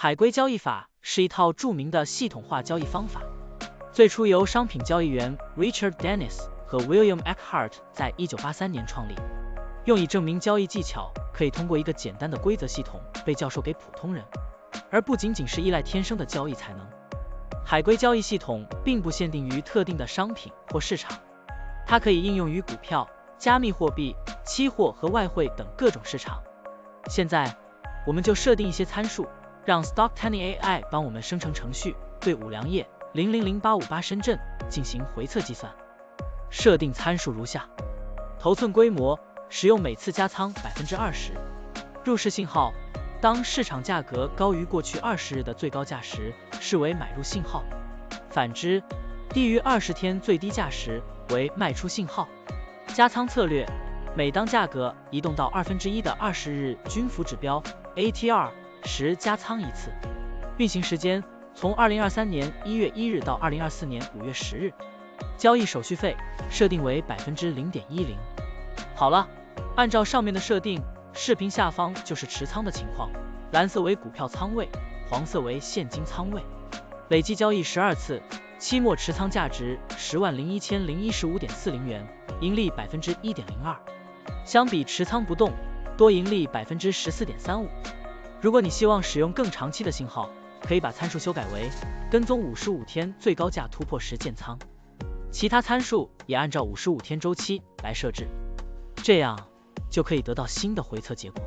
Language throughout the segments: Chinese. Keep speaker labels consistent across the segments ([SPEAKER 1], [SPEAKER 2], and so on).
[SPEAKER 1] 海龟交易法是一套著名的系统化交易方法，最初由商品交易员 Richard Dennis 和 William Eckhart 在1983年创立，用以证明交易技巧可以通过一个简单的规则系统被教授给普通人，而不仅仅是依赖天生的交易才能。海龟交易系统并不限定于特定的商品或市场，它可以应用于股票、加密货币、期货和外汇等各种市场。现在，我们就设定一些参数，让 Stocktiny AI 帮我们生成程序，对五粮液000858深圳进行回测计算。设定参数如下：头寸规模，使用每次加仓 20%。入市信号，当市场价格高于过去20日的最高价时，视为买入信号；反之，低于20天最低价时为卖出信号。加仓策略，每当价格移动到1/2的20日均幅指标 ATR 时加仓一次。运行时间从2023年1月1日到2024年5月10日。交易手续费设定为 0.10%。好了，按照上面的设定，视频下方就是持仓的情况，蓝色为股票仓位，黄色为现金仓位。累计交易12次，期末持仓价值101015.40元，盈利 1.02%。相比持仓不动，多盈利 14.35%。如果你希望使用更长期的信号，可以把参数修改为跟踪55天最高价突破时建仓，其他参数也按照55天周期来设置，这样就可以得到新的回测结果。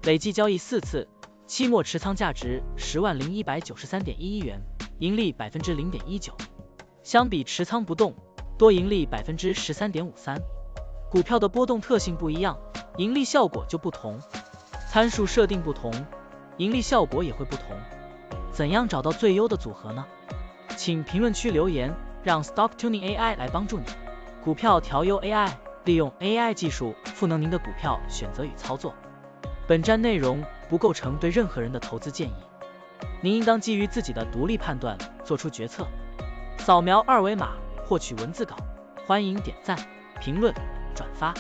[SPEAKER 1] 累计交易4次，期末持仓价值101193.11元，盈利 0.19%。相比持仓不动，多盈利 13.53%。股票的波动特性不一样，盈利效果就不同，参数设定不同，盈利效果也会不同。怎样找到最优的组合呢？请评论区留言，让 Stocktiny AI 来帮助你。股票调优 AI， 利用 AI 技术赋能您的股票选择与操作。本站内容不构成对任何人的投资建议，您应当基于自己的独立判断做出决策。扫描二维码获取文字稿，欢迎点赞、评论、转发。